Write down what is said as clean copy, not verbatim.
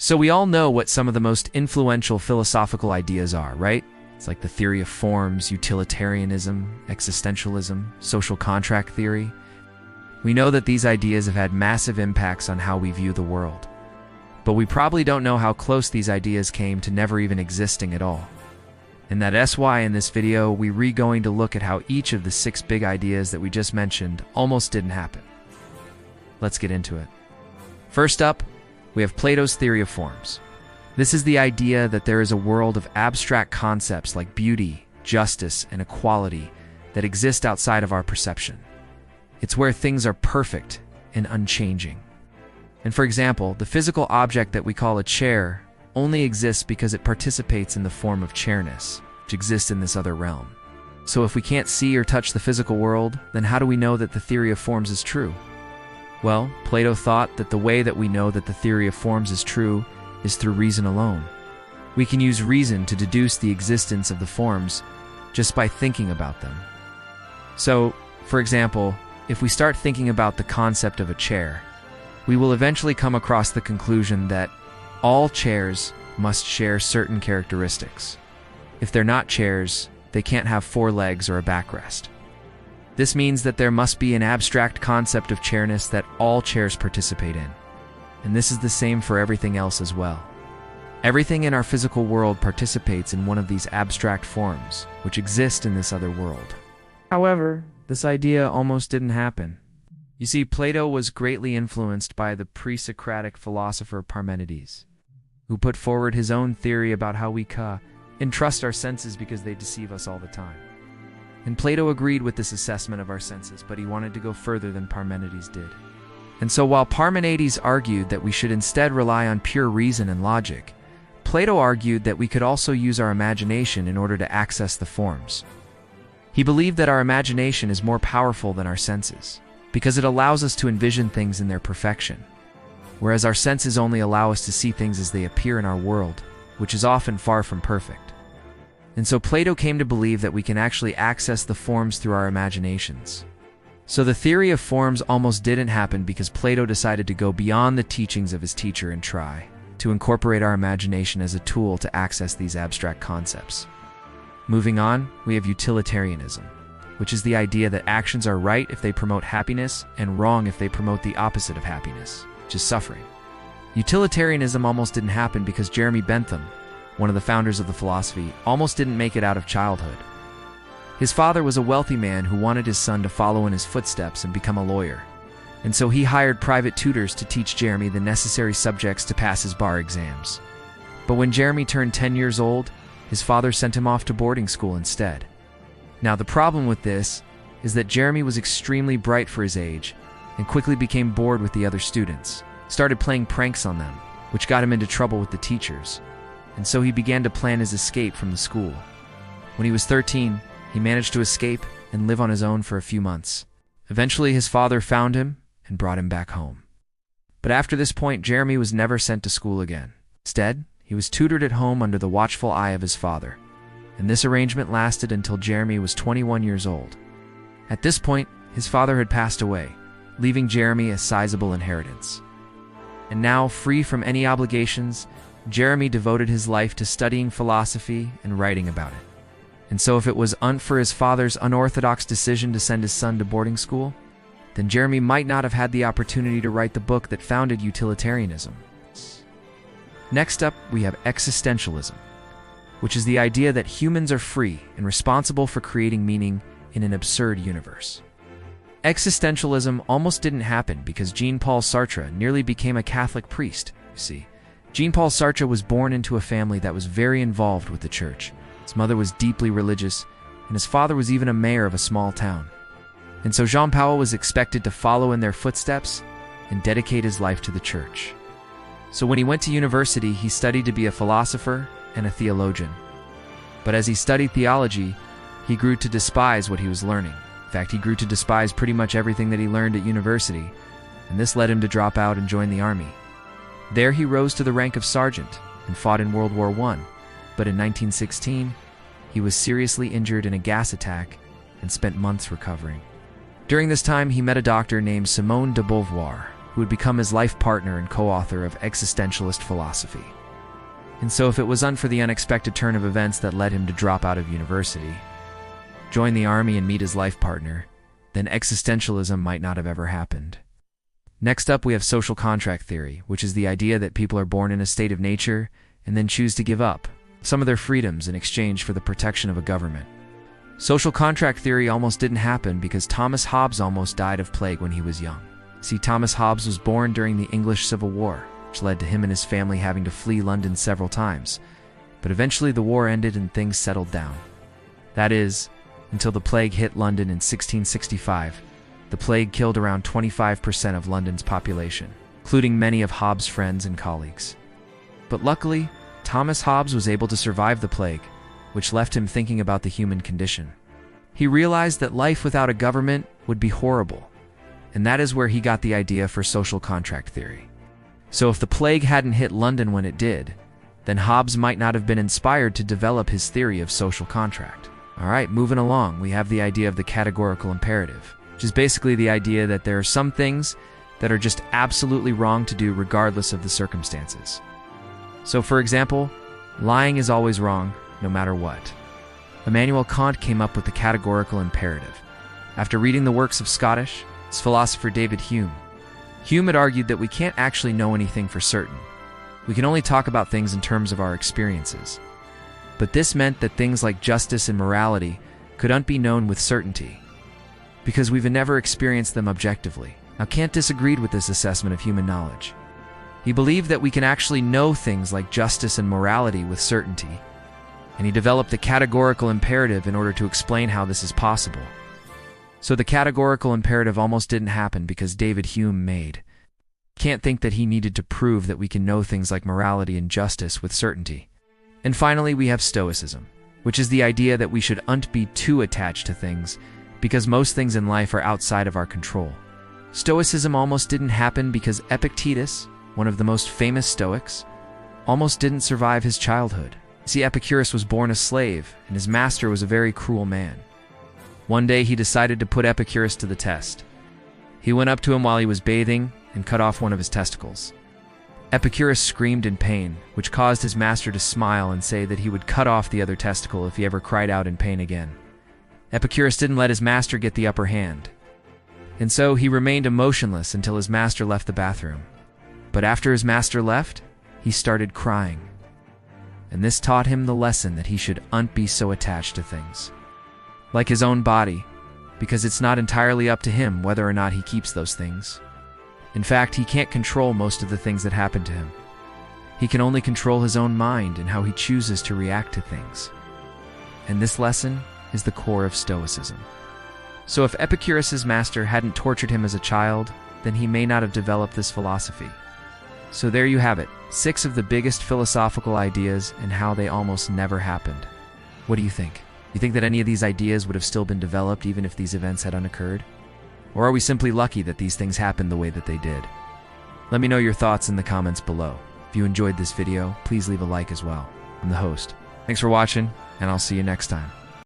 So we all know what some of the most influential philosophical ideas are, right? It's like the theory of forms, utilitarianism, existentialism, social contract theory. We know that these ideas have had massive impacts on how we view the world. But we probably don't know how close these ideas came to never even existing at all. And that's why in this video, we're going to look at how each of the 6 big ideas that we just mentioned almost didn't happen. Let's get into it. First up, we have Plato's theory of forms. This is the idea that there is a world of abstract concepts like beauty, justice, and equality that exist outside of our perception. It's where things are perfect and unchanging. And for example, the physical object that we call a chair only exists because it participates in the form of chairness, which exists in this other realm. So if we can't see or touch the physical world, then how do we know that the theory of forms is true? Well, Plato thought that the way that we know that the theory of forms is true is through reason alone. We can use reason to deduce the existence of the forms just by thinking about them. So, for example, if we start thinking about the concept of a chair, we will eventually come across the conclusion that all chairs must share certain characteristics. If they're not chairs, they can't have 4 legs or a backrest. This means that there must be an abstract concept of chairness that all chairs participate in. And this is the same for everything else as well. Everything in our physical world participates in one of these abstract forms, which exist in this other world. However, this idea almost didn't happen. You see, Plato was greatly influenced by the pre-Socratic philosopher Parmenides, who put forward his own theory about how we entrust our senses because they deceive us all the time. And Plato agreed with this assessment of our senses, but he wanted to go further than Parmenides did. And so while Parmenides argued that we should instead rely on pure reason and logic, Plato argued that we could also use our imagination in order to access the forms. He believed that our imagination is more powerful than our senses, because it allows us to envision things in their perfection, whereas our senses only allow us to see things as they appear in our world, which is often far from perfect. And so Plato came to believe that we can actually access the forms through our imaginations. So the theory of forms almost didn't happen because Plato decided to go beyond the teachings of his teacher and try to incorporate our imagination as a tool to access these abstract concepts. Moving on, we have utilitarianism, which is the idea that actions are right if they promote happiness and wrong if they promote the opposite of happiness, which is suffering. Utilitarianism almost didn't happen because Jeremy Bentham, one of the founders of the philosophy, almost didn't make it out of childhood. His father was a wealthy man who wanted his son to follow in his footsteps and become a lawyer. And so he hired private tutors to teach Jeremy the necessary subjects to pass his bar exams. But when Jeremy turned 10 years old, his father sent him off to boarding school instead. Now the problem with this is that Jeremy was extremely bright for his age and quickly became bored with the other students, started playing pranks on them, which got him into trouble with the teachers. And so he began to plan his escape from the school. When he was 13, he managed to escape and live on his own for a few months. Eventually, his father found him and brought him back home. But after this point, Jeremy was never sent to school again. Instead, he was tutored at home under the watchful eye of his father. And this arrangement lasted until Jeremy was 21 years old. At this point, his father had passed away, leaving Jeremy a sizable inheritance. And now, free from any obligations, Jeremy devoted his life to studying philosophy and writing about it. And so if it was for his father's unorthodox decision to send his son to boarding school, then Jeremy might not have had the opportunity to write the book that founded utilitarianism. Next up, we have existentialism, which is the idea that humans are free and responsible for creating meaning in an absurd universe. Existentialism almost didn't happen because Jean-Paul Sartre nearly became a Catholic priest, you see. Jean-Paul Sartre was born into a family that was very involved with the church. His mother was deeply religious, and his father was even a mayor of a small town. And so Jean-Paul was expected to follow in their footsteps and dedicate his life to the church. So when he went to university, he studied to be a philosopher and a theologian. But as he studied theology, he grew to despise what he was learning. In fact, he grew to despise pretty much everything that he learned at university, and this led him to drop out and join the army. There he rose to the rank of sergeant and fought in World War I, but in 1916, he was seriously injured in a gas attack and spent months recovering. During this time, he met a doctor named Simone de Beauvoir, who would become his life partner and co-author of existentialist philosophy. And so if it wasn't for the unexpected turn of events that led him to drop out of university, join the army and meet his life partner, then existentialism might not have ever happened. Next up, we have social contract theory, which is the idea that people are born in a state of nature and then choose to give up some of their freedoms in exchange for the protection of a government. Social contract theory almost didn't happen because Thomas Hobbes almost died of plague when he was young. See, Thomas Hobbes was born during the English Civil War, which led to him and his family having to flee London several times. But eventually the war ended and things settled down. That is, until the plague hit London in 1665. The plague killed around 25% of London's population, including many of Hobbes' friends and colleagues. But luckily, Thomas Hobbes was able to survive the plague, which left him thinking about the human condition. He realized that life without a government would be horrible, and that is where he got the idea for social contract theory. So if the plague hadn't hit London when it did, then Hobbes might not have been inspired to develop his theory of social contract. Alright, moving along, we have the idea of the categorical imperative, which is basically the idea that there are some things that are just absolutely wrong to do regardless of the circumstances. So for example, lying is always wrong, no matter what. Immanuel Kant came up with the categorical imperative after reading the works of Scottish philosopher David Hume. Hume had argued that we can't actually know anything for certain. We can only talk about things in terms of our experiences. But this meant that things like justice and morality couldn't be known with certainty, because we've never experienced them objectively. Now, Kant disagreed with this assessment of human knowledge. He believed that we can actually know things like justice and morality with certainty, and he developed the categorical imperative in order to explain how this is possible. So the categorical imperative almost didn't happen because David Hume made Kant think that he needed to prove that we can know things like morality and justice with certainty. And finally, we have Stoicism, which is the idea that we shouldn't be too attached to things because most things in life are outside of our control. Stoicism almost didn't happen because Epictetus, one of the most famous Stoics, almost didn't survive his childhood. See, Epicurus was born a slave, and his master was a very cruel man. One day he decided to put Epicurus to the test. He went up to him while he was bathing and cut off one of his testicles. Epicurus screamed in pain, which caused his master to smile and say that he would cut off the other testicle if he ever cried out in pain again. Epicurus didn't let his master get the upper hand, and so he remained emotionless until his master left the bathroom. But after his master left, he started crying. And this taught him the lesson that he shouldn't be so attached to things, like his own body, because it's not entirely up to him whether or not he keeps those things. In fact, he can't control most of the things that happen to him. He can only control his own mind and how he chooses to react to things. And this lesson is the core of Stoicism. So if Epicurus's master hadn't tortured him as a child, then he may not have developed this philosophy. So there you have it, 6 of the biggest philosophical ideas and how they almost never happened. What do you think? You think that any of these ideas would have still been developed even if these events hadn't occurred? Or are we simply lucky that these things happened the way that they did? Let me know your thoughts in the comments below. If you enjoyed this video, please leave a like as well. I'm the host. Thanks for watching, and I'll see you next time.